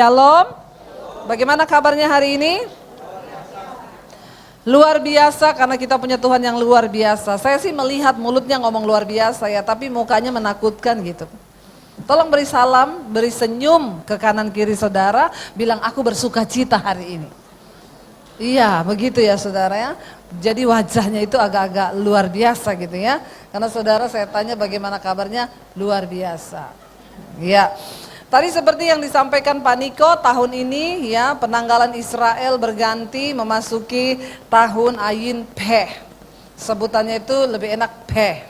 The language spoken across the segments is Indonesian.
Shalom, bagaimana kabarnya hari ini? Luar biasa karena kita punya Tuhan yang luar biasa. Saya sih melihat mulutnya ngomong luar biasa ya, tapi mukanya menakutkan gitu. Tolong beri salam, beri senyum ke kanan kiri saudara, bilang aku bersuka cita hari ini. Iya, begitu ya saudara ya. Jadi wajahnya itu agak-agak luar biasa gitu ya. Karena saudara saya tanya bagaimana kabarnya, luar biasa. Iya. Tadi seperti yang disampaikan Pak Niko, tahun ini ya penanggalan Israel berganti memasuki tahun Ayin Peh. Sebutannya itu lebih enak Peh.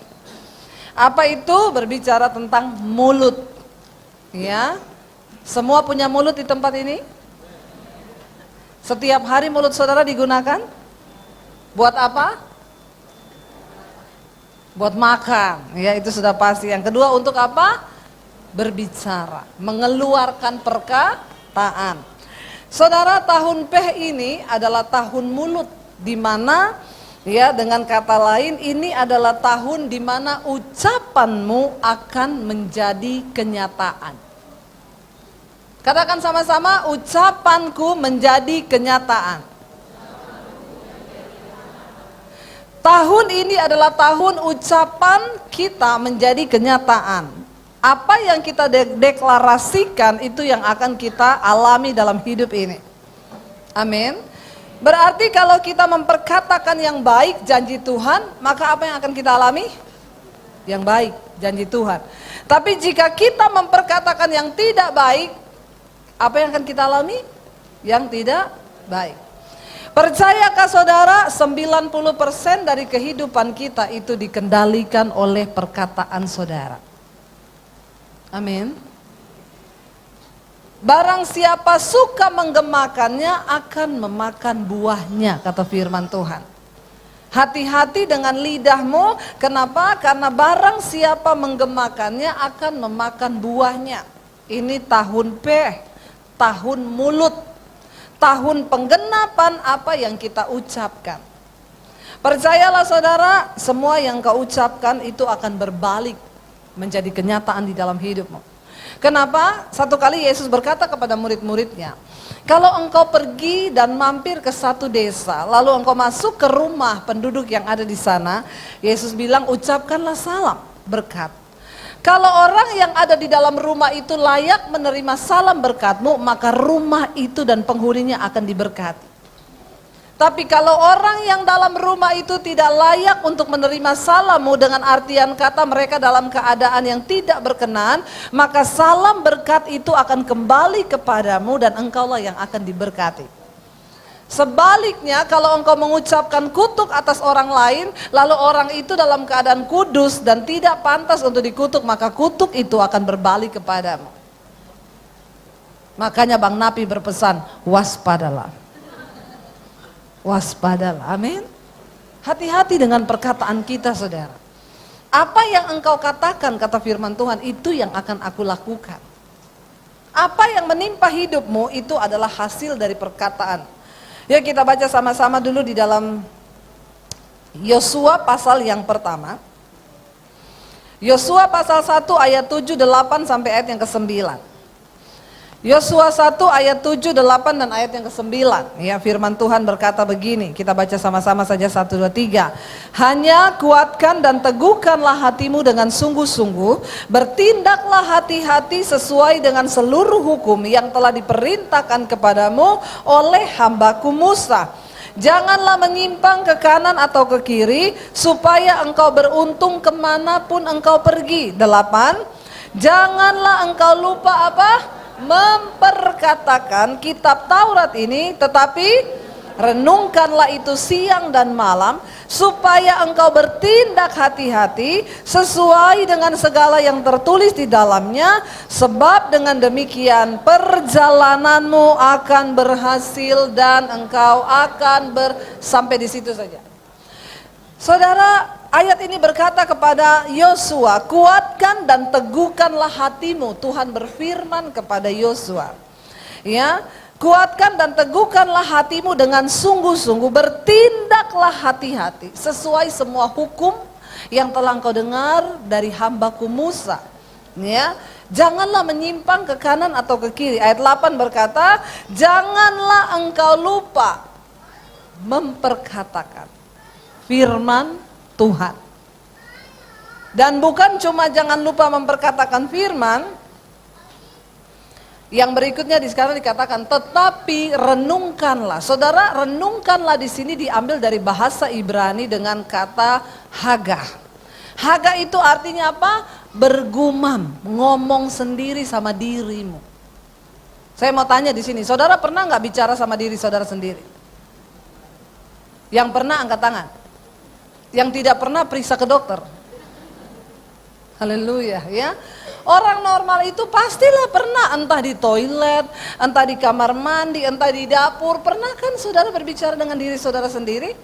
Apa itu? Berbicara tentang mulut. Ya. Semua punya mulut di tempat ini? Setiap hari mulut saudara digunakan? Buat apa? Buat makan. Ya, itu sudah pasti. Yang kedua untuk apa? Berbicara, mengeluarkan perkataan. Saudara, tahun Peh ini adalah tahun mulut, di mana ya dengan kata lain ini adalah tahun di mana ucapanmu akan menjadi kenyataan. Katakan sama-sama, ucapanku menjadi kenyataan. Tahun ini adalah tahun ucapan kita menjadi kenyataan. Apa yang kita deklarasikan itu yang akan kita alami dalam hidup ini. Amin. Berarti kalau kita memperkatakan yang baik janji Tuhan, maka apa yang akan kita alami? Yang baik janji Tuhan. Tapi jika kita memperkatakan yang tidak baik, apa yang akan kita alami? Yang tidak baik. Percayakah saudara 90% dari kehidupan kita itu dikendalikan oleh perkataan saudara? Amin. Barang siapa suka menggemakannya akan memakan buahnya, kata firman Tuhan. Hati-hati dengan lidahmu, kenapa? Karena barang siapa menggemakannya akan memakan buahnya. Ini tahun Peh, tahun mulut, tahun penggenapan apa yang kita ucapkan. Percayalah saudara, semua yang kau ucapkan itu akan berbalik menjadi kenyataan di dalam hidupmu. Kenapa? Satu kali Yesus berkata kepada murid-muridnya, kalau engkau pergi dan mampir ke satu desa, lalu engkau masuk ke rumah penduduk yang ada di sana, Yesus bilang ucapkanlah salam berkat. Kalau orang yang ada di dalam rumah itu layak menerima salam berkatmu, maka rumah itu dan penghuninya akan diberkati. Tapi kalau orang yang dalam rumah itu tidak layak untuk menerima salammu, dengan artian kata mereka dalam keadaan yang tidak berkenan, maka salam berkat itu akan kembali kepadamu dan engkaulah yang akan diberkati. Sebaliknya kalau engkau mengucapkan kutuk atas orang lain, lalu orang itu dalam keadaan kudus dan tidak pantas untuk dikutuk, maka kutuk itu akan berbalik kepadamu. Makanya Bang Napi berpesan, waspadalah. Waspadalah, amin. Hati-hati dengan perkataan kita saudara. Apa yang engkau katakan, kata firman Tuhan, itu yang akan aku lakukan. Apa yang menimpa hidupmu itu adalah hasil dari perkataan. Ya, kita baca sama-sama dulu di dalam Yosua pasal yang pertama. Yosua pasal 1 ayat 7, 8 sampai ayat yang ke-9. Yosua 1 ayat 7, 8 dan ayat yang ke-9. Ya, firman Tuhan berkata begini, kita baca sama-sama saja 1, 2, 3. Hanya kuatkan dan teguhkanlah hatimu dengan sungguh-sungguh, bertindaklah hati-hati sesuai dengan seluruh hukum yang telah diperintahkan kepadamu oleh hambaku Musa. Janganlah menyimpang ke kanan atau ke kiri, supaya engkau beruntung kemanapun engkau pergi. 8. Janganlah engkau lupa apa? Memperkatakan kitab Taurat ini, tetapi renungkanlah itu siang dan malam, supaya engkau bertindak hati-hati sesuai dengan segala yang tertulis di dalamnya, sebab dengan demikian perjalananmu akan berhasil dan engkau akan sampai di situ saja. Saudara, ayat ini berkata kepada Yosua, kuatkan dan teguhkanlah hatimu. Tuhan berfirman kepada Yosua, ya, kuatkan dan teguhkanlah hatimu dengan sungguh-sungguh, bertindaklah hati-hati sesuai semua hukum yang telah engkau dengar dari hambaku Musa. Ya, Janganlah menyimpang ke kanan atau ke kiri. Ayat 8 berkata, janganlah engkau lupa memperkatakan firman Tuhan. Dan bukan cuma jangan lupa memperkatakan firman, yang berikutnya di sekarang dikatakan tetapi renungkanlah. Saudara, renungkanlah di sini diambil dari bahasa Ibrani dengan kata haga. Haga itu artinya apa? Bergumam, ngomong sendiri sama dirimu. Saya mau tanya di sini, saudara pernah nggak bicara sama diri saudara sendiri? Yang pernah angkat tangan. Yang tidak pernah periksa ke dokter. Haleluya, ya. Orang normal itu pastilah pernah, entah di toilet, entah di kamar mandi, entah di dapur. Pernah kan saudara berbicara dengan diri saudara sendiri?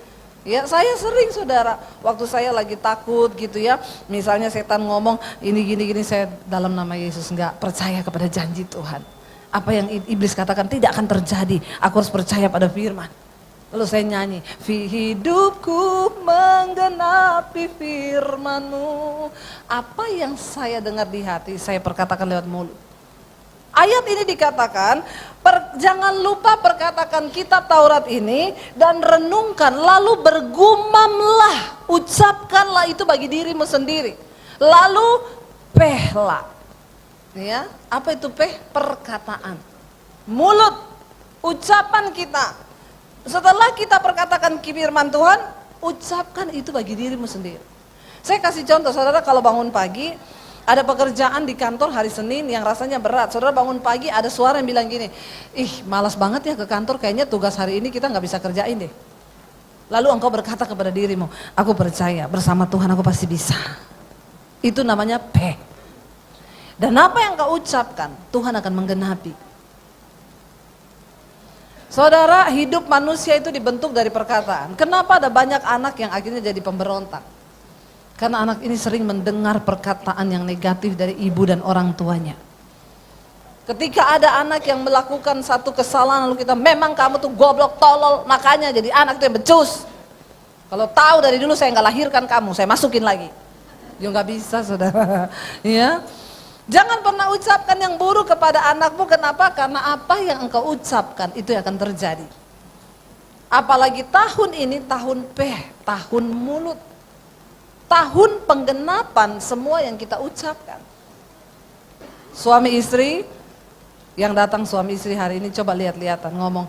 Ya, saya sering saudara, waktu saya lagi takut gitu ya, misalnya setan ngomong ini gini-gini, saya dalam nama Yesus enggak percaya kepada janji Tuhan. Apa yang iblis katakan tidak akan terjadi, aku harus percaya pada firman. Lalu saya nyanyi, hidupku menggenapi firman-Mu. Apa yang saya dengar di hati, saya perkatakan lewat mulut. Ayat ini dikatakan, jangan lupa perkatakan kitab Taurat ini dan renungkan, lalu bergumamlah, ucapkanlah itu bagi dirimu sendiri. Lalu pehlah. Ya, apa itu peh? Perkataan. Mulut, ucapan kita. Setelah kita perkatakan firman Tuhan, ucapkan itu bagi dirimu sendiri. Saya kasih contoh, saudara kalau bangun pagi, ada pekerjaan di kantor hari Senin yang rasanya berat. Saudara bangun pagi ada suara yang bilang gini, ih malas banget ya ke kantor, kayaknya tugas hari ini kita gak bisa kerjain deh. Lalu engkau berkata kepada dirimu, aku percaya bersama Tuhan aku pasti bisa. Itu namanya peh. Dan apa yang kau ucapkan, Tuhan akan menggenapi. Saudara, hidup manusia itu dibentuk dari perkataan. Kenapa ada banyak anak yang akhirnya jadi pemberontak? Karena anak ini sering mendengar perkataan yang negatif dari ibu dan orang tuanya. Ketika ada anak yang melakukan satu kesalahan lalu kita, memang kamu tuh goblok, tolol, makanya jadi anak itu yang becus. Kalau tahu dari dulu saya nggak lahirkan kamu, saya masukin lagi. Ya nggak bisa saudara. Ya. Jangan pernah ucapkan yang buruk kepada anakmu. Kenapa? Karena apa yang engkau ucapkan itu yang akan terjadi. Apalagi tahun ini tahun tahun mulut, tahun penggenapan semua yang kita ucapkan. Suami istri yang datang, suami istri hari ini coba lihat-lihatan ngomong,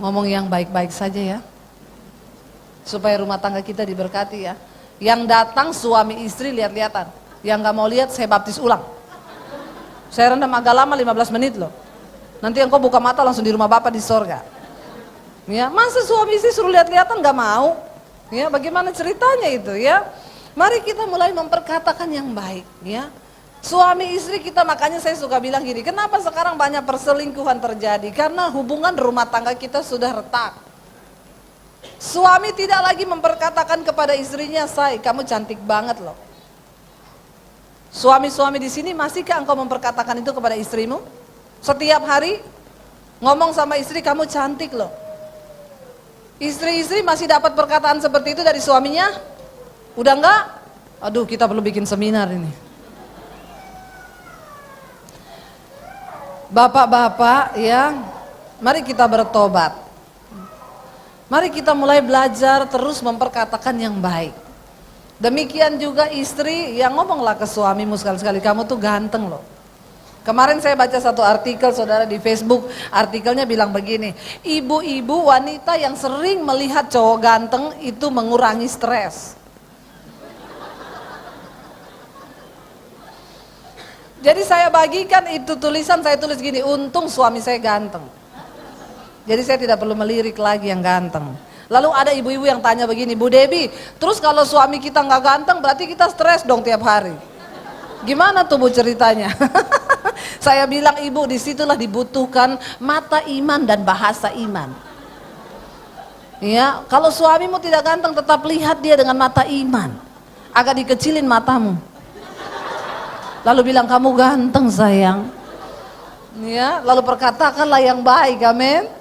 ngomong yang baik-baik saja ya, supaya rumah tangga kita diberkati ya. Yang datang suami istri lihat-lihatan. Yang gak mau lihat saya baptis ulang. Saya rendam agak lama 15 menit loh. Nanti engkau buka mata langsung di rumah Bapak di sorga. Ya, masa suami istri suruh lihat-lihatan gak mau? Ya, bagaimana ceritanya itu ya? Mari kita mulai memperkatakan yang baik ya. Suami istri kita, makanya saya suka bilang gini, kenapa sekarang banyak perselingkuhan terjadi? Karena hubungan rumah tangga kita sudah retak. Suami tidak lagi memperkatakan kepada istrinya, kamu cantik banget loh. Suami-suami di sini, masihkah engkau memperkatakan itu kepada istrimu? Setiap hari ngomong sama istri, kamu cantik loh. Istri-istri masih dapat perkataan seperti itu dari suaminya? Udah enggak? Aduh, kita perlu bikin seminar ini. Bapak-bapak ya, mari kita bertobat. Mari kita mulai belajar terus memperkatakan yang baik. Demikian juga istri, yang ngomonglah ke suamimu sekali-sekali, kamu tuh ganteng loh. Kemarin saya baca satu artikel saudara di Facebook, artikelnya bilang begini, ibu-ibu wanita yang sering melihat cowok ganteng itu mengurangi stres. Jadi saya bagikan itu tulisan, saya tulis gini, untung suami saya ganteng. Jadi saya tidak perlu melirik lagi yang ganteng. Lalu ada ibu-ibu yang tanya begini, Bu Debbie, terus kalau suami kita nggak ganteng berarti kita stres dong tiap hari. Gimana tuh Bu ceritanya? Saya bilang ibu, disitulah dibutuhkan mata iman dan bahasa iman. Ya, kalau suamimu tidak ganteng tetap lihat dia dengan mata iman. Agak dikecilin matamu. Lalu bilang kamu ganteng sayang. Ya, lalu perkatakanlah yang baik, amin.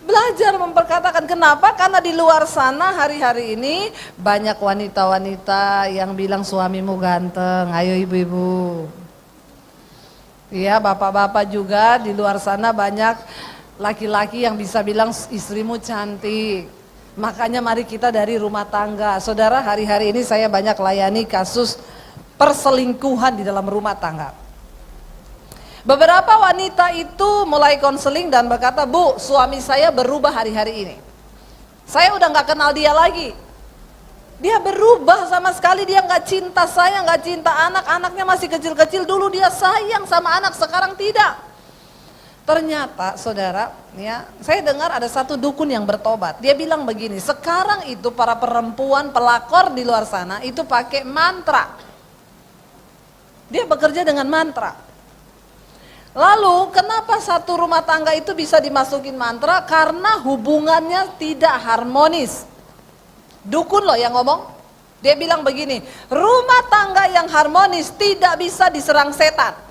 Belajar memperkatakan, kenapa? Karena di luar sana hari-hari ini banyak wanita-wanita yang bilang suamimu ganteng. Ayo ibu-ibu, Iya, bapak-bapak juga di luar sana banyak laki-laki yang bisa bilang istrimu cantik. Makanya mari kita dari rumah tangga. Saudara, hari-hari ini saya banyak layani kasus perselingkuhan di dalam rumah tangga. Beberapa wanita itu mulai konseling dan berkata, "Bu, suami saya berubah hari-hari ini. Saya udah gak kenal dia lagi. Dia berubah sama sekali, dia gak cinta saya, gak cinta anak, anaknya masih kecil-kecil, dulu dia sayang sama anak, sekarang tidak." Ternyata saudara, ya, saya dengar ada satu dukun yang bertobat. Dia bilang begini, sekarang itu para perempuan pelakor di luar sana itu pakai mantra. Dia bekerja dengan mantra. Lalu kenapa satu rumah tangga itu bisa dimasukin mantra? Karena hubungannya tidak harmonis. Dukun loh yang ngomong. Dia bilang begini, rumah tangga yang harmonis tidak bisa diserang setan.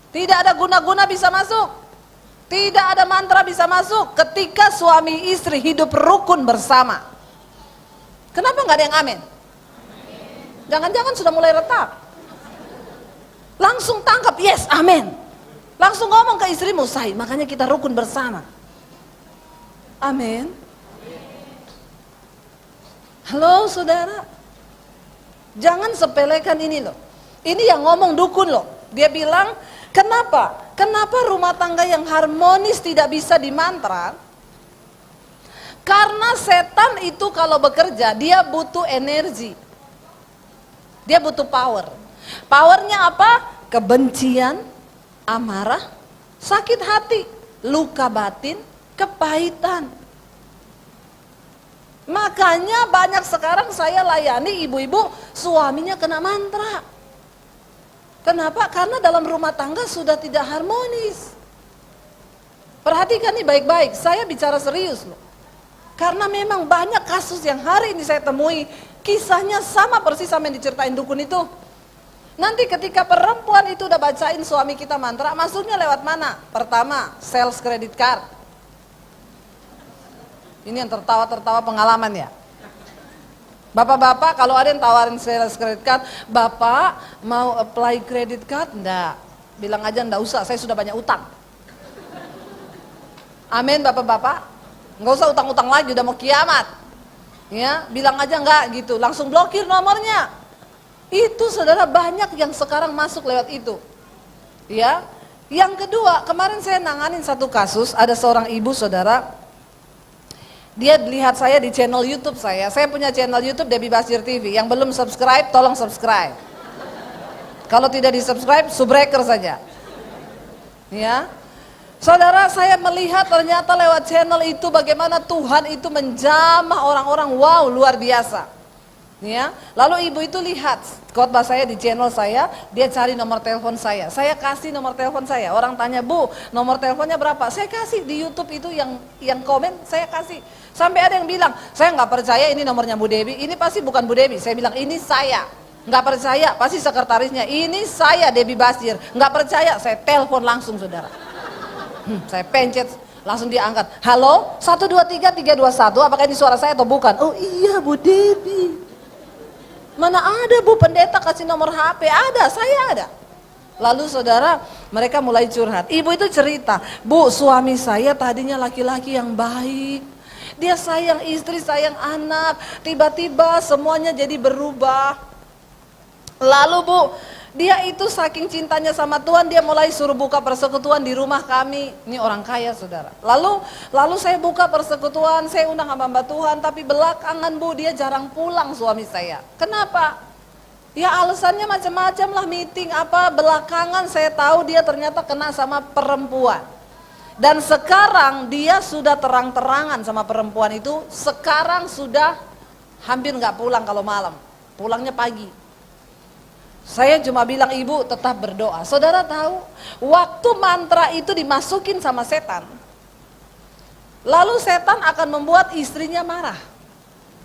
Tidak ada guna-guna bisa masuk. Tidak ada mantra bisa masuk ketika suami istri hidup rukun bersama. Kenapa nggak ada yang amin? Jangan-jangan sudah mulai retak. Langsung tangkap, yes, amin. Langsung ngomong ke istrimu, say, makanya kita rukun bersama. Amin. Halo saudara, jangan sepelekan ini loh. Ini yang ngomong dukun loh. Dia bilang, kenapa? Kenapa rumah tangga yang harmonis tidak bisa dimantra? Karena setan itu kalau bekerja, dia butuh energi. Dia butuh power. Powernya apa? Kebencian, amarah, sakit hati, luka batin, kepahitan. Makanya banyak sekarang saya layani ibu-ibu suaminya kena mantra. Kenapa? Karena dalam rumah tangga sudah tidak harmonis. Perhatikan nih baik-baik, saya bicara serius loh. Karena memang banyak kasus yang hari ini saya temui, kisahnya sama persis sama yang diceritain dukun itu. Nanti ketika perempuan itu udah bacain suami kita mantra, masuknya lewat mana? Pertama, sales credit card. Ini yang tertawa-tertawa pengalaman ya. Bapak-bapak kalau ada yang tawarin sales credit card, "Bapak mau apply credit card?" Enggak. Bilang aja enggak usah, saya sudah banyak utang. Amin bapak-bapak. Enggak usah utang-utang lagi, udah mau kiamat. Ya, bilang aja enggak gitu, langsung blokir nomornya. Itu saudara banyak yang sekarang masuk lewat itu. Ya. Yang kedua, kemarin saya nanganin satu kasus, ada seorang ibu saudara, dia lihat saya di channel YouTube saya. Saya punya channel YouTube Debbie Basir TV. Yang belum subscribe, tolong subscribe. Kalau tidak di subscribe, subbreaker saja. Ya. Saudara, saya melihat ternyata lewat channel itu bagaimana Tuhan itu menjamah orang-orang, wow, luar biasa. Ya, lalu ibu itu lihat khotbah saya di channel saya, dia cari nomor telepon saya kasih nomor telepon saya. Orang tanya, "Bu, nomor teleponnya berapa?" Saya kasih di YouTube itu yang komen, saya kasih. Sampai ada yang bilang, "Saya nggak percaya ini nomornya Bu Debbie, ini pasti bukan Bu Debbie." Saya bilang, "Ini saya." Nggak percaya, pasti sekretarisnya. "Ini saya Debbie Basir." Nggak percaya, saya telepon langsung saudara. Saya pencet, langsung dia angkat. "Halo, 123-321, apakah ini suara saya atau bukan?" "Oh iya Bu Debbie." "Mana ada Bu, pendeta kasih nomor HP?" "Ada, saya ada." Lalu saudara, mereka mulai curhat. Ibu itu cerita, "Bu, suami saya tadinya laki-laki yang baik. Dia sayang istri, sayang anak. Tiba-tiba semuanya jadi berubah. Lalu Bu, dia itu saking cintanya sama Tuhan, dia mulai suruh buka persekutuan di rumah kami." Ini orang kaya saudara. Lalu saya buka persekutuan, saya undang hamba Tuhan, tapi belakangan Bu, dia jarang pulang suami saya. Kenapa? Ya alasannya macam-macam lah, meeting apa, belakangan saya tahu dia ternyata kena sama perempuan. Dan sekarang dia sudah terang-terangan sama perempuan itu, sekarang sudah hampir nggak pulang kalau malam, pulangnya pagi. Saya cuma bilang, "Ibu tetap berdoa." Saudara tahu, waktu mantra itu dimasukin sama setan, lalu setan akan membuat istrinya marah.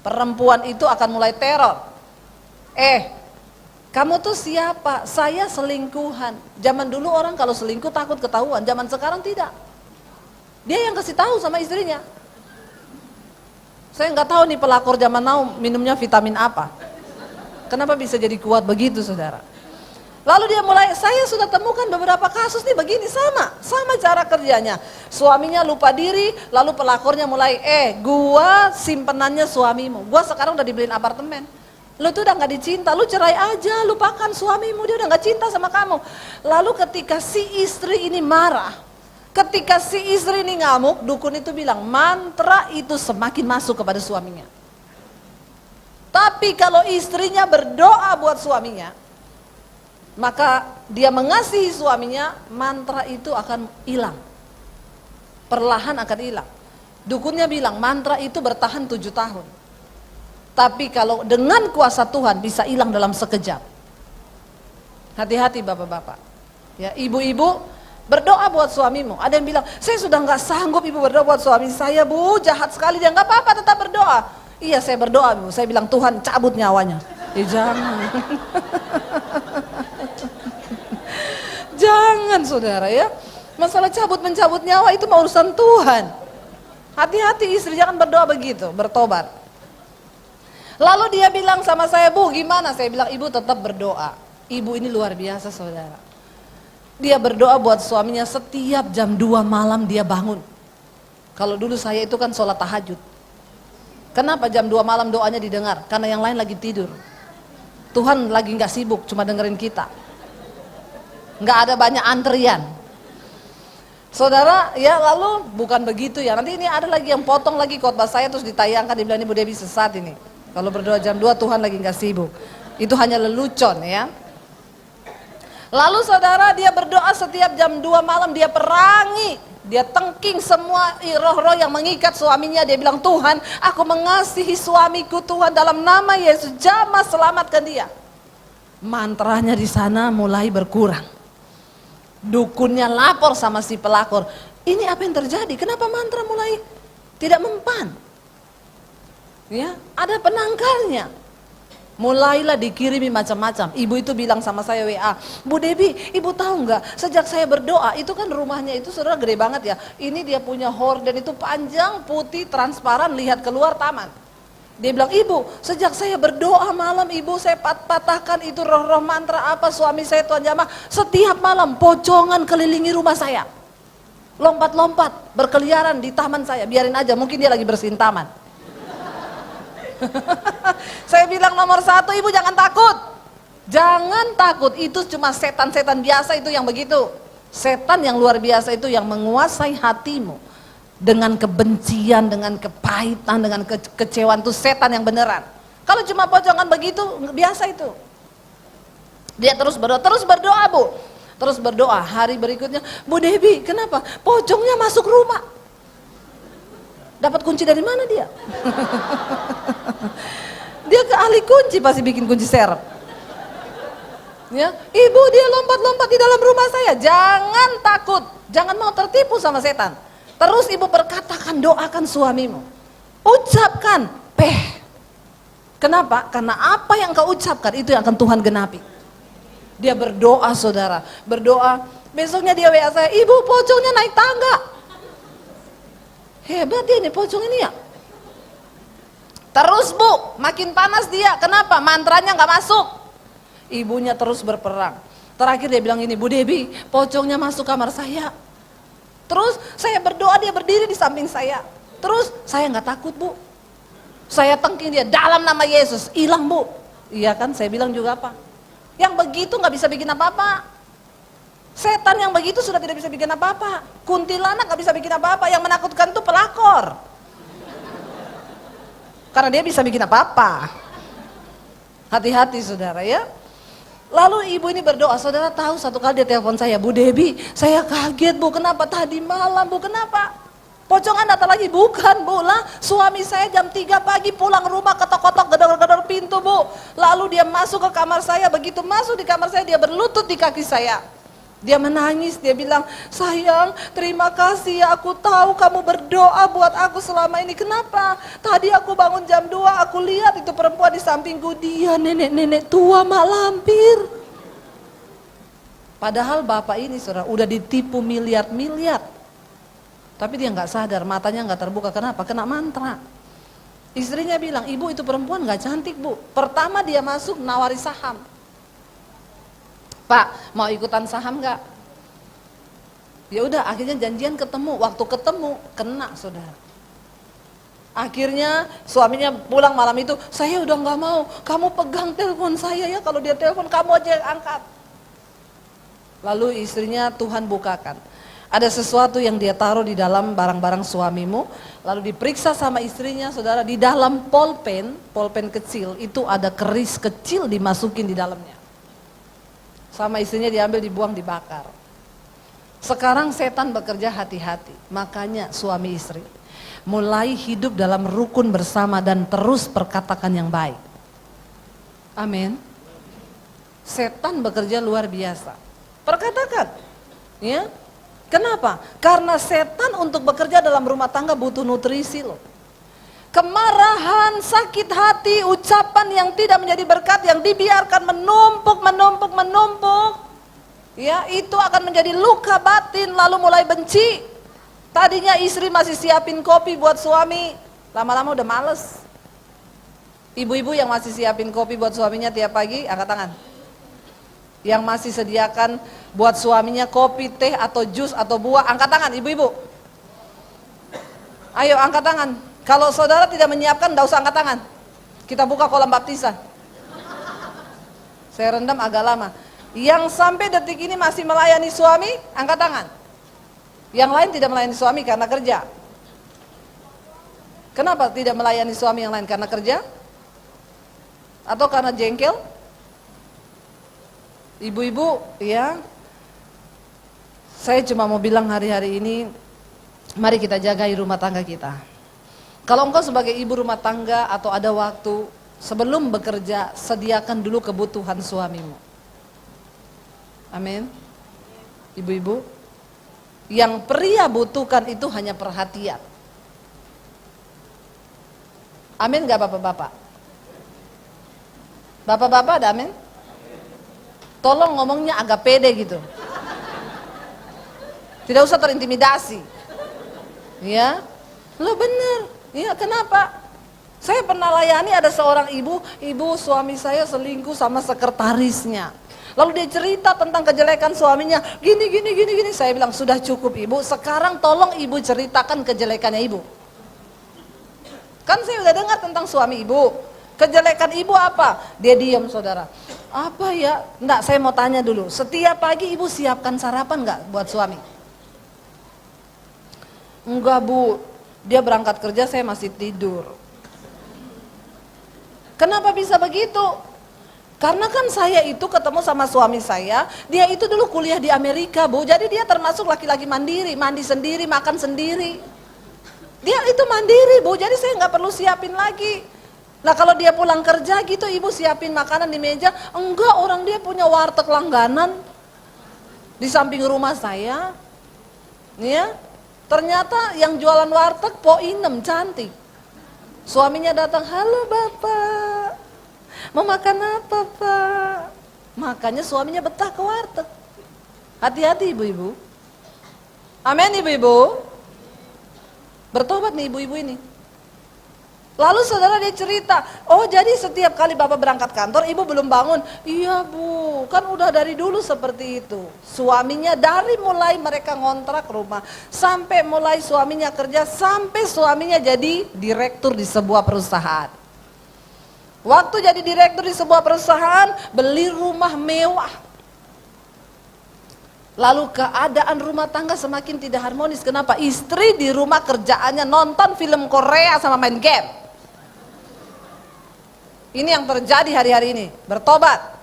Perempuan itu akan mulai teror. Kamu tuh siapa?" "Saya selingkuhan." Zaman dulu orang kalau selingkuh takut ketahuan, zaman sekarang tidak. Dia yang kasih tahu sama istrinya. Saya nggak tahu nih pelakor zaman now minumnya vitamin apa. Kenapa bisa jadi kuat begitu saudara? Lalu dia mulai, saya sudah temukan beberapa kasus nih begini, sama cara kerjanya. Suaminya lupa diri, lalu pelakornya mulai, gua simpenannya suamimu, gua sekarang udah dibeliin apartemen. Lu tuh udah gak dicinta, lu cerai aja, lupakan suamimu, dia udah gak cinta sama kamu. Lalu ketika si istri ini marah, ketika si istri ini ngamuk, dukun itu bilang, mantra itu semakin masuk kepada suaminya. Tapi kalau istrinya berdoa buat suaminya, maka dia mengasihi suaminya, mantra itu akan hilang. Perlahan akan hilang. Dukunnya bilang mantra itu bertahan 7 tahun. Tapi kalau dengan kuasa Tuhan bisa hilang dalam sekejap. Hati-hati bapak-bapak. Ya, ibu-ibu berdoa buat suamimu. Ada yang bilang, saya sudah nggak sanggup ibu berdoa buat suami saya, bu, jahat sekali dia. Nggak apa-apa, tetap berdoa. Iya, saya berdoa bu. Saya bilang Tuhan cabut nyawanya. Jangan. Jangan saudara ya. Masalah mencabut nyawa itu mau urusan Tuhan. Hati-hati istri, jangan berdoa begitu, bertobat. Lalu dia bilang sama saya, bu gimana? Saya bilang ibu tetap berdoa. Ibu ini luar biasa saudara. Dia berdoa buat suaminya setiap jam 2 malam dia bangun. Kalau dulu saya itu kan sholat tahajud. Kenapa jam 2 malam doanya didengar? Karena yang lain lagi tidur. Tuhan lagi gak sibuk, cuma dengerin kita. Nggak ada banyak antrian. Saudara, ya lalu bukan begitu ya. Nanti ini ada lagi yang potong lagi khotbah saya terus ditayangkan, dibilang Ibu Debbie sesat ini. Kalau berdoa jam 2 Tuhan lagi nggak sibuk. Itu hanya lelucon ya. Lalu saudara, dia berdoa setiap jam 2 malam, dia perangi, dia tengking semua roh-roh yang mengikat suaminya. Dia bilang, Tuhan, aku mengasihi suamiku Tuhan, dalam nama Yesus jamah selamatkan dia. Mantranya di sana mulai berkurang. Dukunnya lapor sama si pelakor, ini apa yang terjadi? Kenapa mantra mulai tidak mempan? Ya, ada penangkalnya. Mulailah dikirimi macam-macam. Ibu itu bilang sama saya WA, Bu Debbie, ibu tahu nggak? Sejak saya berdoa, itu kan rumahnya itu saudara gede banget ya. Ini dia punya horden itu panjang, putih, transparan, lihat keluar taman. Dia bilang, ibu, sejak saya berdoa malam ibu, saya patahkan itu roh-roh mantra apa suami saya Tuhan jamah. Setiap malam pocongan kelilingi rumah saya. Lompat-lompat, berkeliaran di taman saya. Biarin aja, mungkin dia lagi bersihin taman. Saya bilang nomor 1, ibu jangan takut. Jangan takut, itu cuma setan-setan biasa itu yang begitu. Setan yang luar biasa itu yang menguasai hatimu. Dengan kebencian, dengan kepahitan, dengan kekecewaan, itu setan yang beneran. Kalau cuma pocongan begitu, biasa itu. Dia terus berdoa bu. Terus berdoa, hari berikutnya, Bu Debbie kenapa? Pocongnya masuk rumah. Dapat kunci dari mana dia? Dia ke ahli kunci, pasti bikin kunci serep. Ya, ibu dia lompat-lompat di dalam rumah saya. Jangan takut, jangan mau tertipu sama setan. Terus ibu berkatakan, doakan suamimu. Ucapkan, Kenapa? Karena apa yang kau ucapkan itu yang akan Tuhan genapi. Dia berdoa saudara, berdoa. Besoknya dia WA saya, ibu pocongnya naik tangga. Hebat dia nih pocong ini ya. Terus bu, makin panas dia. Kenapa? Mantranya nggak masuk. Ibunya terus berperang. Terakhir dia bilang ini, Bu Debbie, pocongnya masuk kamar saya. Terus saya berdoa, dia berdiri di samping saya. Terus saya nggak takut bu. Saya tengking dia, dalam nama Yesus, hilang bu. Iya kan, saya bilang juga apa? Yang begitu nggak bisa bikin apa-apa. Setan yang begitu sudah tidak bisa bikin apa-apa. Kuntilanak nggak bisa bikin apa-apa. Yang menakutkan itu pelakor. Karena dia bisa bikin apa-apa. Hati-hati saudara ya. Lalu ibu ini berdoa, saudara tahu satu kali dia telepon saya, Bu Debbie, saya kaget bu, kenapa tadi malam bu, kenapa? Pocongan datang lagi, bukan bu lah, suami saya jam 3 pagi pulang rumah ketok-ketok gedor-gedor pintu bu. Lalu dia masuk ke kamar saya, begitu masuk di kamar saya dia berlutut di kaki saya. Dia menangis, dia bilang, sayang terima kasih ya, aku tahu kamu berdoa buat aku selama ini. Kenapa? Tadi aku bangun jam 2, aku lihat itu perempuan di sampingku, dia nenek-nenek tua mak lampir. Padahal bapak ini saudara udah ditipu miliar-miliar. Tapi dia nggak sadar, matanya nggak terbuka. Kenapa? Kena mantra. Istrinya bilang, ibu itu perempuan nggak cantik bu. Pertama dia masuk nawari saham. Pak mau ikutan saham nggak? Ya udah, akhirnya janjian ketemu. Waktu ketemu kena saudara. Akhirnya suaminya pulang malam itu, saya udah nggak mau, kamu pegang telepon saya ya, kalau dia telepon kamu aja yang angkat. Lalu istrinya Tuhan bukakan, ada sesuatu yang dia taruh di dalam barang-barang suamimu, lalu diperiksa sama istrinya saudara, di dalam pulpen kecil itu ada keris kecil dimasukin di dalamnya. Sama istrinya diambil, dibuang, dibakar. Sekarang setan bekerja hati-hati, makanya suami istri mulai hidup dalam rukun bersama dan terus perkatakan yang baik. Amin. Setan bekerja luar biasa. Perkatakan, ya. Kenapa? Karena setan untuk bekerja dalam rumah tangga butuh nutrisi loh. Kemarahan, sakit hati, ucapan yang tidak menjadi berkat, yang dibiarkan menumpuk, ya itu akan menjadi luka batin, lalu mulai benci. Tadinya istri masih siapin kopi buat suami, lama-lama udah males. Ibu-ibu yang masih siapin kopi buat suaminya tiap pagi, angkat tangan. Yang masih sediakan buat suaminya kopi, teh, atau jus, atau buah, angkat tangan ibu-ibu. Ayo angkat tangan. Kalau saudara tidak menyiapkan, enggak usah angkat tangan. Kita buka kolam baptisan. Saya rendam agak lama. Yang sampai detik ini masih melayani suami, angkat tangan. Yang lain tidak melayani suami karena kerja. Kenapa tidak melayani suami yang lain? Karena kerja? Atau karena jengkel? Ibu-ibu, ya. Saya cuma mau bilang hari-hari ini, mari kita jagai rumah tangga kita. Kalau engkau sebagai ibu rumah tangga atau ada waktu, sebelum bekerja, sediakan dulu kebutuhan suamimu. Amin. Ibu-ibu, yang pria butuhkan itu hanya perhatian. Amin gak bapak-bapak? Bapak-bapak ada amin? Tolong ngomongnya agak pede gitu. Tidak usah terintimidasi. Ya, lo bener. Ya kenapa? Saya pernah layani ada seorang ibu suami saya selingkuh sama sekretarisnya. Lalu dia cerita tentang kejelekan suaminya, gini. Saya bilang sudah cukup ibu, sekarang tolong ibu ceritakan kejelekannya ibu. Kan saya udah dengar tentang suami ibu. Kejelekan ibu apa? Dia diam saudara. Apa ya? Enggak, saya mau tanya dulu. Setiap pagi ibu siapkan sarapan enggak buat suami? Enggak bu, dia berangkat kerja saya masih tidur. Kenapa bisa begitu? Karena kan saya itu ketemu sama suami saya, dia itu dulu kuliah di Amerika bu, jadi dia termasuk laki-laki mandiri, mandi sendiri, makan sendiri. Dia itu mandiri bu, jadi saya nggak perlu siapin lagi. Nah kalau dia pulang kerja gitu, ibu siapin makanan di meja, enggak, orang dia punya warteg langganan di samping rumah saya. Ya, ternyata yang jualan warteg Po Inem cantik. Suaminya datang, halo bapak. Mau makan apa pak? Makanya suaminya betah ke warteg. Hati-hati ibu-ibu. Amin ibu-ibu. Bertobat nih ibu-ibu ini. Lalu saudara dia cerita, oh jadi setiap kali bapak berangkat kantor ibu belum bangun. Iya bu, kan udah dari dulu seperti itu. Suaminya dari mulai mereka ngontrak rumah, sampai mulai suaminya kerja, sampai suaminya jadi direktur di sebuah perusahaan. Waktu jadi direktur di sebuah perusahaan, beli rumah mewah. Lalu keadaan rumah tangga semakin tidak harmonis. Kenapa? Istri di rumah kerjaannya nonton film Korea sama main game. Ini yang terjadi hari-hari ini. Bertobat.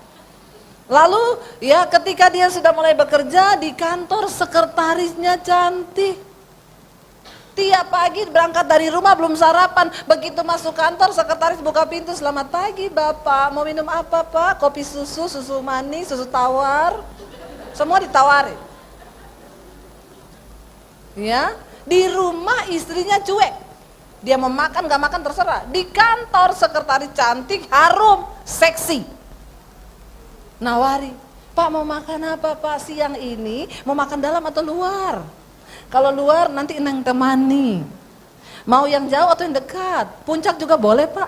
Lalu ya ketika dia sudah mulai bekerja di kantor, sekretarisnya cantik. Tiap pagi berangkat dari rumah belum sarapan, begitu masuk kantor sekretaris buka pintu, selamat pagi bapak, mau minum apa pak? Kopi susu, susu manis, susu tawar, semua ditawarin. Ya, di rumah istrinya cuek, dia mau makan gak makan terserah. Di kantor sekretaris cantik, harum, seksi, nawari, pak mau makan apa pak siang ini? Mau makan dalam atau luar? Kalau luar nanti Neng temani. Mau yang jauh atau yang dekat? Puncak juga boleh pak.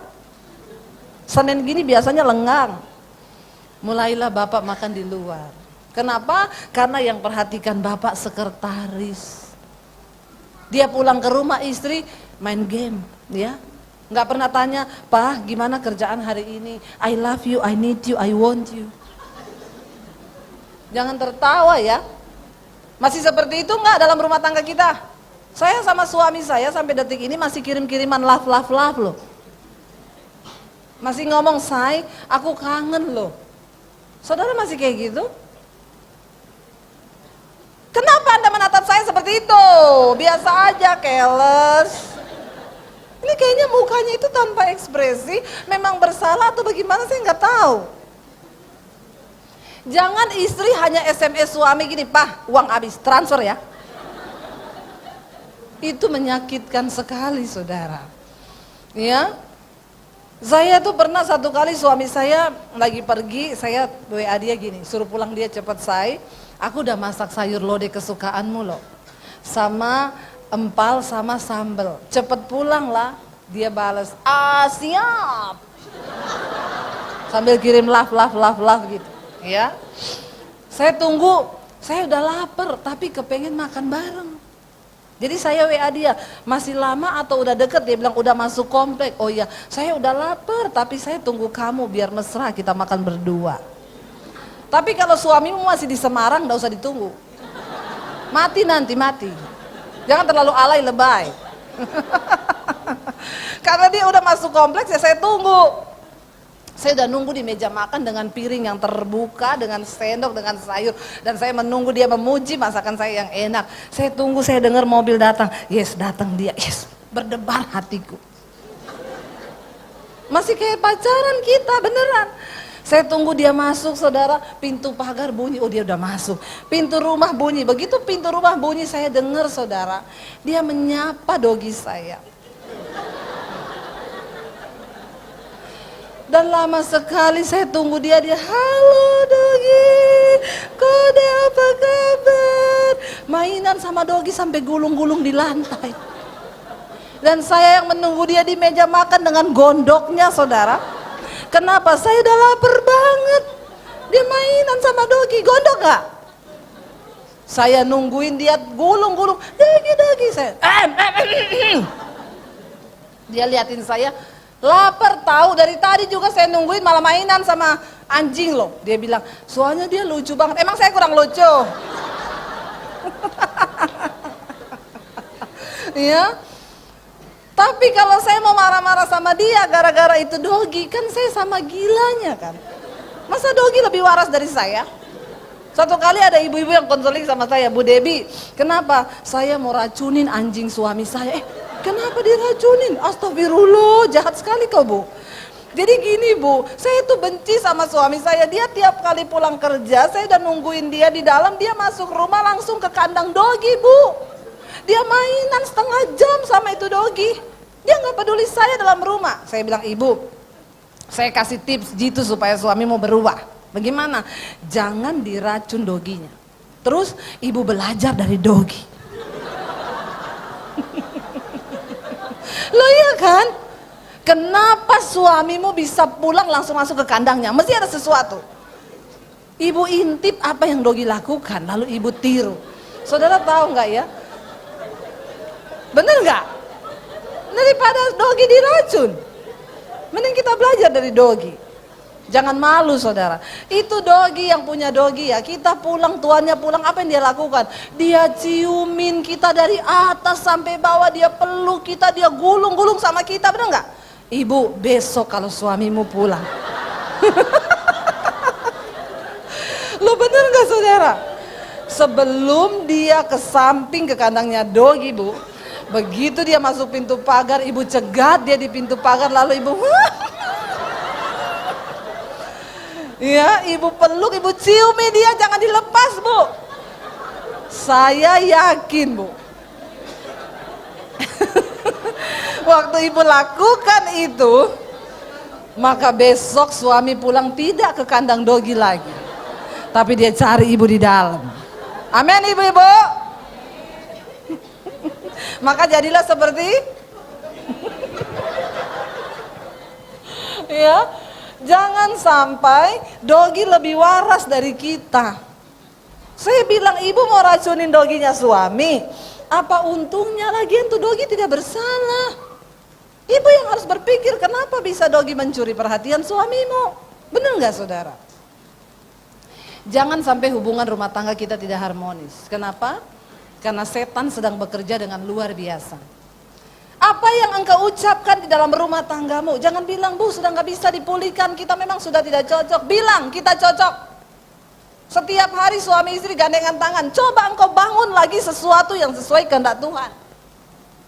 Senin gini biasanya lenggang. Mulailah bapak makan di luar. Kenapa? Karena yang perhatikan bapak sekretaris. Dia pulang ke rumah istri main game, ya. Nggak pernah tanya, "Pak, gimana kerjaan hari ini? I love you, I need you, I want you." Jangan tertawa ya. Masih seperti itu nggak dalam rumah tangga kita? Saya sama suami saya sampai detik ini masih kirim-kiriman love loh. Masih ngomong, "Say, aku kangen loh." Saudara masih kayak gitu? Kenapa Anda menatap saya seperti itu? Biasa aja, keles. Ini kayaknya mukanya itu tanpa ekspresi, memang bersalah atau bagaimana saya nggak tahu. Jangan istri hanya SMS suami gini, "Pak, uang habis, transfer ya." Itu menyakitkan sekali, saudara. Ya, saya tuh pernah satu kali suami saya lagi pergi, saya WA dia gini, suruh pulang dia cepat, "Say, aku udah masak sayur lodeh kesukaanmu loh, sama empal sama sambel, cepet pulang lah." Dia balas, "Ah, siap." Sambil kirim love gitu, ya. Saya tunggu, saya udah lapar tapi kepengen makan bareng. Jadi saya WA dia, "Masih lama atau udah deket?" Dia bilang, "Udah masuk komplek." "Oh iya, saya udah lapar tapi saya tunggu kamu biar mesra kita makan berdua." Tapi kalau suamimu masih di Semarang, gak usah ditunggu. Mati nanti, mati. Jangan terlalu alay lebay. Karena dia udah masuk kompleks ya saya tunggu. Saya udah nunggu di meja makan dengan piring yang terbuka, dengan sendok, dengan sayur. Dan saya menunggu dia memuji masakan saya yang enak. Saya tunggu, saya dengar mobil datang. Yes, datang dia, yes. Berdebar hatiku. Masih kayak pacaran kita, beneran. Saya tunggu dia masuk, saudara, pintu pagar bunyi, oh dia udah masuk. Pintu rumah bunyi, begitu pintu rumah bunyi saya dengar, saudara, dia menyapa dogi saya. Dan lama sekali saya tunggu dia, "Halo dogi, kode apa kabar?" Mainan sama dogi sampai gulung-gulung di lantai. Dan saya yang menunggu dia di meja makan dengan gondoknya, saudara. Kenapa? Saya udah lapar banget. Dia mainan sama dogi, gondok gak? Saya nungguin dia gulung-gulung, dogi. Saya, dia liatin saya, lapar tahu, dari tadi juga saya nungguin malah mainan sama anjing loh. Dia bilang, soalnya dia lucu banget. Emang saya kurang lucu? Ya. Tapi kalau saya mau marah-marah sama dia gara-gara itu dogi, kan saya sama gilanya kan. Masa dogi lebih waras dari saya? Satu kali ada ibu-ibu yang konseling sama saya, "Bu Debi, kenapa? Saya mau racunin anjing suami saya." Kenapa diracunin? Astagfirullah, jahat sekali kau, Bu. Jadi gini, Bu, saya tuh benci sama suami saya. Dia tiap kali pulang kerja, saya udah nungguin dia di dalam, dia masuk rumah langsung ke kandang dogi, Bu. Dia mainan setengah jam sama itu dogi. Dia nggak peduli saya dalam rumah. Saya bilang, "Ibu, saya kasih tips gitu supaya suami mau berubah." Bagaimana? Jangan diracun doginya. Terus ibu belajar dari dogi. Loh iya kan? Kenapa suamimu bisa pulang langsung masuk ke kandangnya? Mesti ada sesuatu. Ibu intip apa yang dogi lakukan, lalu ibu tiru. Saudara tahu nggak ya? Bener nggak? Daripada dogi diracun, mending kita belajar dari dogi. Jangan malu, saudara. Itu dogi yang punya dogi ya. Kita pulang, tuannya pulang, apa yang dia lakukan? Dia ciumin kita dari atas sampai bawah, dia peluk kita, dia gulung-gulung sama kita, bener nggak? Ibu, besok kalau suamimu pulang. Lo bener nggak, saudara? Sebelum dia ke samping ke kandangnya dogi, Bu, begitu dia masuk pintu pagar, ibu cegat dia di pintu pagar, lalu ibu ya, ibu peluk, ibu ciumi dia, jangan dilepas, Bu. Saya yakin, Bu. Waktu ibu lakukan itu, maka besok suami pulang tidak ke kandang dogi lagi. Tapi dia cari ibu di dalam. Amin, ibu-ibu. Maka jadilah seperti ya, jangan sampai dogi lebih waras dari kita. Saya bilang, ibu mau racunin doginya suami. Apa untungnya, lagian tuh dogi tidak bersalah. Ibu yang harus berpikir, kenapa bisa dogi mencuri perhatian suamimu? Benar nggak saudara? Jangan sampai hubungan rumah tangga kita tidak harmonis. Kenapa? Karena setan sedang bekerja dengan luar biasa. Apa yang engkau ucapkan di dalam rumah tanggamu, jangan bilang, bu sudah nggak bisa dipulihkan, kita memang sudah tidak cocok. Bilang, kita cocok. Setiap hari suami istri gandengan tangan, coba engkau bangun lagi sesuatu yang sesuai kehendak Tuhan.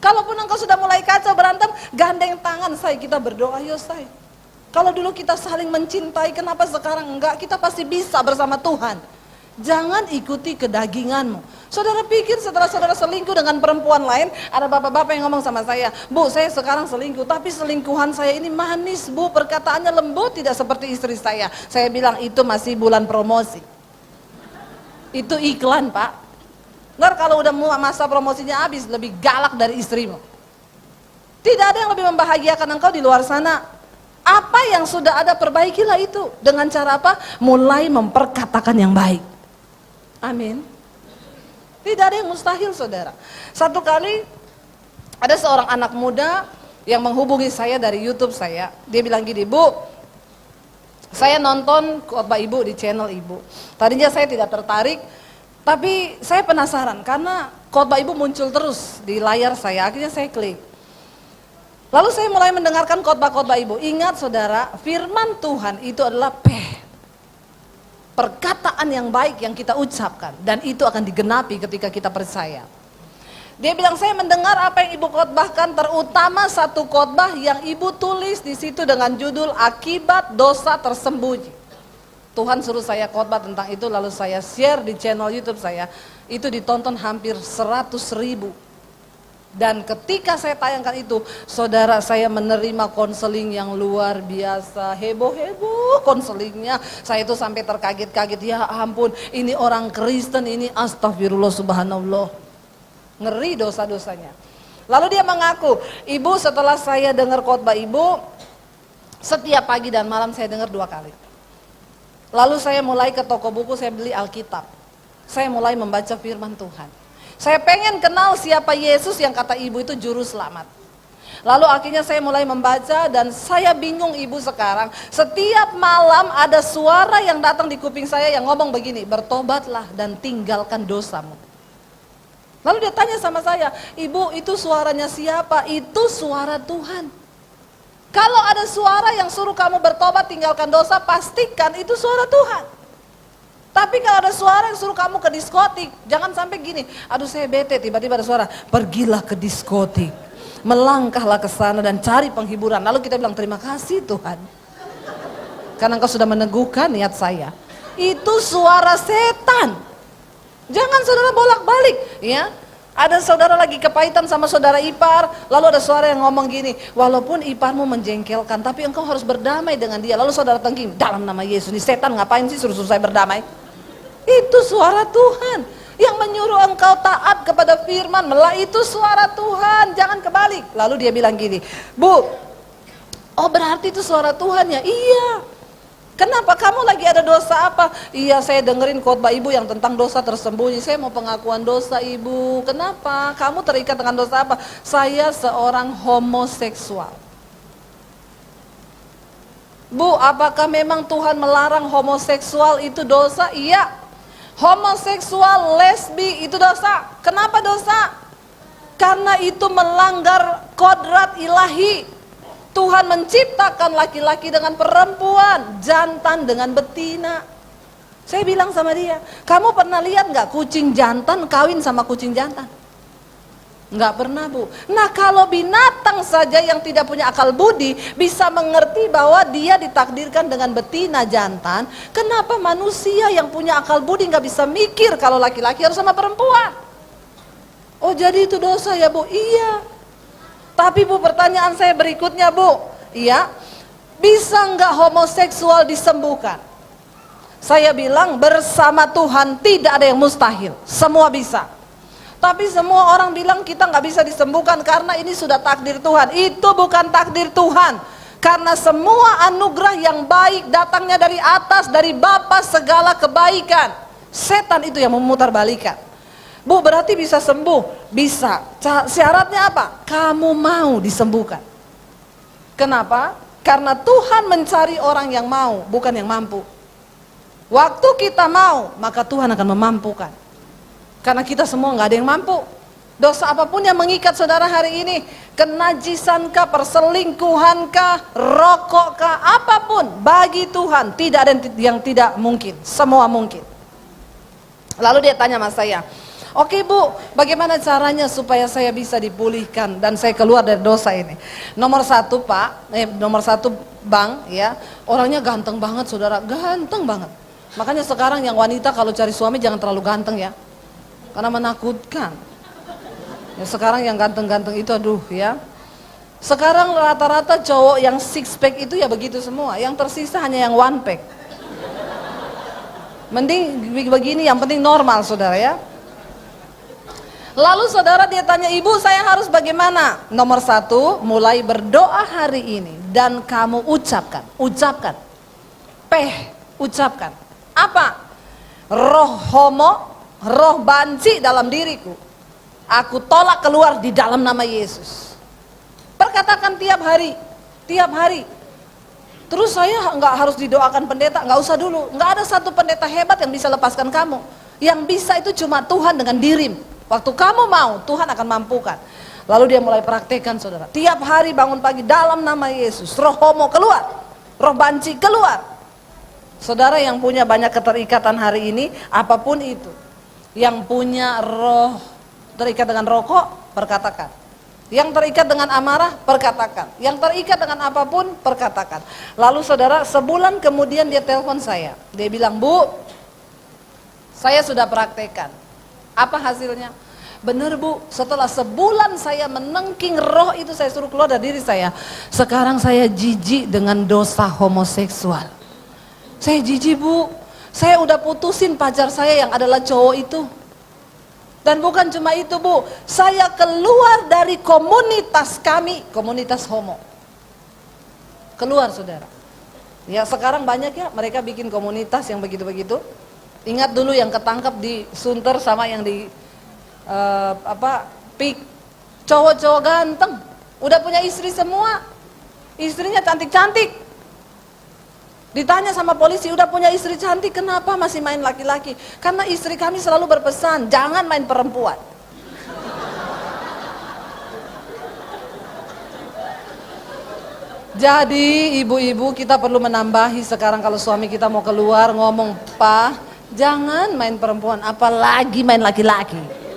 Kalaupun engkau sudah mulai kacau berantem, gandeng tangan, say, kita berdoa, yo say. Kalau dulu kita saling mencintai, kenapa sekarang enggak? Kita pasti bisa bersama Tuhan. Jangan ikuti kedaginganmu. Saudara pikir setelah saudara selingkuh dengan perempuan lain, ada bapak-bapak yang ngomong sama saya, bu saya sekarang selingkuh, tapi selingkuhan saya ini manis bu, perkataannya lembut, tidak seperti istri saya. Saya bilang itu masih bulan promosi. Itu iklan pak. Ntar kalau udah masa promosinya habis, lebih galak dari istrimu. Tidak ada yang lebih membahagiakan engkau di luar sana. Apa yang sudah ada, perbaikilah itu. Dengan cara apa? Mulai memperkatakan yang baik. Amin. Tidak ada yang mustahil saudara. Satu kali ada seorang anak muda yang menghubungi saya dari YouTube saya. Dia bilang gini, bu, saya nonton khotbah ibu di channel ibu. Tadinya saya tidak tertarik, tapi saya penasaran karena khotbah ibu muncul terus di layar saya. Akhirnya saya klik. Lalu saya mulai mendengarkan khotbah-khotbah ibu. Ingat saudara, firman Tuhan itu adalah perkataan yang baik yang kita ucapkan, dan itu akan digenapi ketika kita percaya. Dia bilang, saya mendengar apa yang ibu khotbahkan, terutama satu khotbah yang ibu tulis di situ dengan judul akibat dosa tersembunyi. Tuhan suruh saya khotbah tentang itu, lalu saya share di channel YouTube saya. Itu ditonton hampir 100.000. Dan ketika saya tayangkan itu, saudara, saya menerima konseling yang luar biasa, heboh-heboh konselingnya. Saya itu sampai terkaget-kaget, ya ampun, ini orang Kristen ini, astagfirullah subhanallah. Ngeri dosa-dosanya. Lalu dia mengaku, ibu setelah saya dengar khotbah ibu, setiap pagi dan malam saya dengar 2 kali. Lalu saya mulai ke toko buku, saya beli Alkitab. Saya mulai membaca firman Tuhan. Saya pengen kenal siapa Yesus yang kata ibu itu juru selamat. Lalu akhirnya saya mulai membaca, dan saya bingung ibu sekarang. Setiap malam ada suara yang datang di kuping saya yang ngomong begini, bertobatlah dan tinggalkan dosamu. Lalu dia tanya sama saya, ibu itu suaranya siapa? Itu suara Tuhan. Kalau ada suara yang suruh kamu bertobat tinggalkan dosa, pastikan itu suara Tuhan. Tapi kalau ada suara yang suruh kamu ke diskotik, jangan sampai gini, aduh saya bete, tiba-tiba ada suara, pergilah ke diskotik, melangkahlah ke sana dan cari penghiburan. Lalu kita bilang, terima kasih Tuhan, karena engkau sudah meneguhkan niat saya. Itu suara setan. Jangan saudara bolak-balik, ya. Ada saudara lagi kepahitan sama saudara ipar, lalu ada suara yang ngomong gini, walaupun iparmu menjengkelkan, tapi engkau harus berdamai dengan dia. Lalu saudara tengking, dalam nama Yesus, ini setan ngapain sih suruh saya berdamai? Itu suara Tuhan yang menyuruh engkau taat kepada firman. Itu suara Tuhan, jangan kebalik. Lalu dia bilang gini, bu, oh berarti itu suara Tuhan ya? Iya. Kenapa? Kamu lagi ada dosa apa? Iya, saya dengerin khotbah ibu yang tentang dosa tersembunyi. Saya mau pengakuan dosa ibu. Kenapa? Kamu terikat dengan dosa apa? Saya seorang homoseksual. Bu, apakah memang Tuhan melarang homoseksual itu dosa? Iya. Homoseksual, lesbi itu dosa. Kenapa dosa? Karena itu melanggar kodrat ilahi. Tuhan menciptakan laki-laki dengan perempuan, jantan dengan betina. Saya bilang sama dia, kamu pernah lihat gak kucing jantan kawin sama kucing jantan? Nggak pernah bu. Nah kalau binatang saja yang tidak punya akal budi bisa mengerti bahwa dia ditakdirkan dengan betina jantan, kenapa manusia yang punya akal budi nggak bisa mikir kalau laki-laki harus sama perempuan? Oh jadi itu dosa ya bu? Iya. Tapi bu, pertanyaan saya berikutnya bu, iya, bisa nggak homoseksual disembuhkan? Saya bilang bersama Tuhan tidak ada yang mustahil, semua bisa. Tapi semua orang bilang kita nggak bisa disembuhkan karena ini sudah takdir Tuhan. Itu bukan takdir Tuhan. Karena semua anugerah yang baik datangnya dari atas, dari Bapa segala kebaikan. Setan itu yang memutarbalikkan. Bu, berarti bisa sembuh? Bisa. Syaratnya apa? Kamu mau disembuhkan. Kenapa? Karena Tuhan mencari orang yang mau, bukan yang mampu. Waktu kita mau, maka Tuhan akan memampukan. Karena kita semua nggak ada yang mampu. Dosa apapun yang mengikat saudara hari ini, kenajisankah, perselingkuhankah, rokokkah, apapun, bagi Tuhan tidak ada yang tidak mungkin, semua mungkin. Lalu dia tanya sama saya, oke Bu, bagaimana caranya supaya saya bisa dipulihkan dan saya keluar dari dosa ini? Nomor satu Pak, nomor satu Bang, ya, orangnya ganteng banget saudara, ganteng banget. Makanya sekarang yang wanita kalau cari suami jangan terlalu ganteng ya, karena menakutkan. Ya, sekarang yang ganteng-ganteng itu aduh ya. Sekarang rata-rata cowok yang six pack itu ya begitu semua. Yang tersisa hanya yang one pack. Mending begini, yang penting normal saudara ya. Lalu saudara dia tanya, ibu saya harus bagaimana? Nomor satu, mulai berdoa hari ini dan kamu ucapkan. Ucapkan. Apa? Roh homo, roh banci dalam diriku, aku tolak keluar di dalam nama Yesus. Perkatakan tiap hari. Terus saya nggak harus didoakan pendeta, nggak usah dulu. Nggak ada satu pendeta hebat yang bisa lepaskan kamu. Yang bisa itu cuma Tuhan dengan dirimu. Waktu kamu mau, Tuhan akan mampukan. Lalu dia mulai praktekkan saudara. Tiap hari bangun pagi dalam nama Yesus. Roh homo keluar, roh banci keluar. Saudara yang punya banyak keterikatan hari ini, apapun itu, yang punya roh terikat dengan rokok, perkatakan. Yang terikat dengan amarah, perkatakan. Yang terikat dengan apapun, perkatakan. Lalu saudara, sebulan kemudian dia telepon saya. Dia bilang, Bu, saya sudah praktekkan. Apa hasilnya? Benar Bu, setelah sebulan saya menengking roh itu, saya suruh keluar dari diri saya. Sekarang saya jijik dengan dosa homoseksual. Saya jijik Bu, saya udah putusin pacar saya yang adalah cowok itu. Dan bukan cuma itu Bu, saya keluar dari komunitas kami, komunitas homo. Keluar saudara. Ya sekarang banyak ya mereka bikin komunitas yang begitu-begitu. Ingat dulu yang ketangkep di Sunter sama yang di Pik, cowok-cowok ganteng, udah punya istri semua, istrinya cantik-cantik. Ditanya sama polisi, udah punya istri cantik, kenapa masih main laki-laki? Karena istri kami selalu berpesan, jangan main perempuan. Jadi ibu-ibu kita perlu menambahi sekarang kalau suami kita mau keluar ngomong, Pak, jangan main perempuan, apalagi main laki-laki.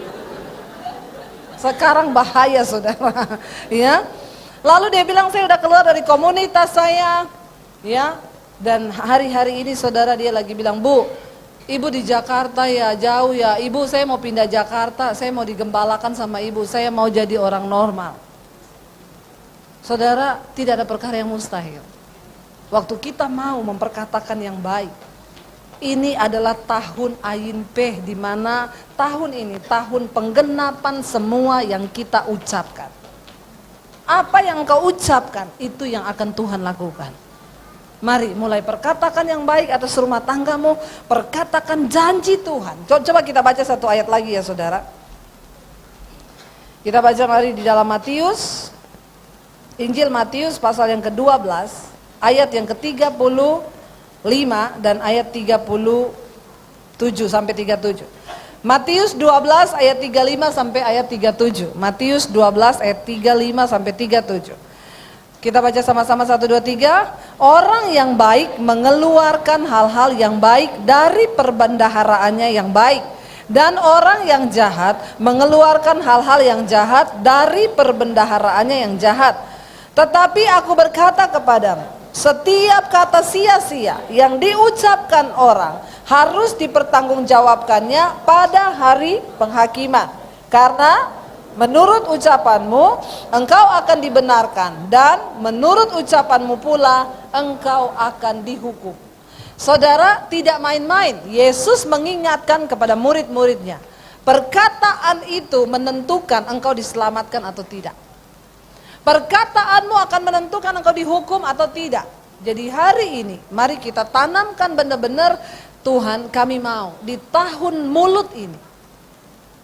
Sekarang bahaya saudara, ya. Lalu dia bilang saya udah keluar dari komunitas saya, ya. Dan hari-hari ini saudara dia lagi bilang, Bu, ibu di Jakarta ya, jauh ya. Ibu saya mau pindah Jakarta, saya mau digembalakan sama ibu, saya mau jadi orang normal. Saudara, tidak ada perkara yang mustahil. Waktu kita mau memperkatakan yang baik. Ini adalah tahun Ayin Peh, di mana tahun ini, tahun penggenapan semua yang kita ucapkan. Apa yang kau ucapkan, itu yang akan Tuhan lakukan. Mari mulai perkatakan yang baik atas rumah tanggamu, perkatakan janji Tuhan. Coba kita baca satu ayat lagi ya saudara. Kita baca mari di dalam Matius, Injil Matius pasal yang ke-12, ayat yang ke-35 dan ayat 37 sampai 37. Matius 12 ayat 35 sampai ayat 37. Matius 12 ayat 35 sampai 37. Kita baca sama-sama 1, 2, 3. Orang yang baik mengeluarkan hal-hal yang baik dari perbendaharaannya yang baik. Dan orang yang jahat mengeluarkan hal-hal yang jahat dari perbendaharaannya yang jahat. Tetapi aku berkata kepadamu, setiap kata sia-sia yang diucapkan orang harus dipertanggungjawabkannya pada hari penghakiman. Karena menurut ucapanmu, engkau akan dibenarkan, dan menurut ucapanmu pula, engkau akan dihukum. Saudara, tidak main-main. Yesus mengingatkan kepada murid-muridnya, perkataan itu menentukan engkau diselamatkan atau tidak. Perkataanmu akan menentukan engkau dihukum atau tidak. Jadi hari ini, mari kita tanamkan benar-benar Tuhan, kami mau di tahun mulut ini,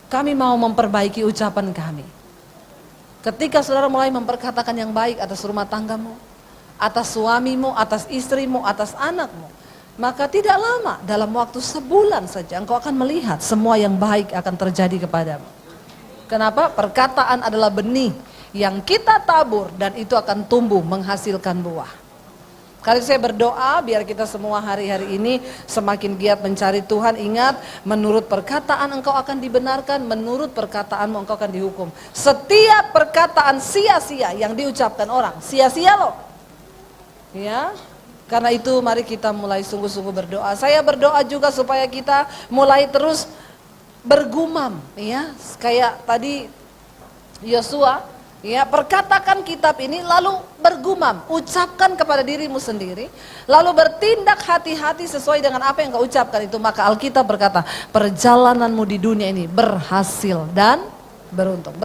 kami mau memperbaiki ucapan kami. Ketika saudara mulai memperkatakan yang baik atas rumah tanggamu, atas suamimu, atas istrimu, atas anakmu, maka tidak lama, dalam waktu sebulan saja engkau akan melihat semua yang baik akan terjadi kepadamu. Kenapa? Perkataan adalah benih yang kita tabur dan itu akan tumbuh menghasilkan buah. Kali saya berdoa biar kita semua hari-hari ini semakin giat mencari Tuhan. Ingat, menurut perkataan engkau akan dibenarkan, menurut perkataanmu engkau akan dihukum. Setiap perkataan sia-sia yang diucapkan orang, sia-sia loh. Ya, karena itu mari kita mulai sungguh-sungguh berdoa. Saya berdoa juga supaya kita mulai terus bergumam, ya, kayak tadi Yosua. Ya, perkatakan kitab ini lalu bergumam, ucapkan kepada dirimu sendiri, lalu bertindak hati-hati sesuai dengan apa yang kau ucapkan itu. Maka Alkitab berkata, perjalananmu di dunia ini berhasil dan beruntung.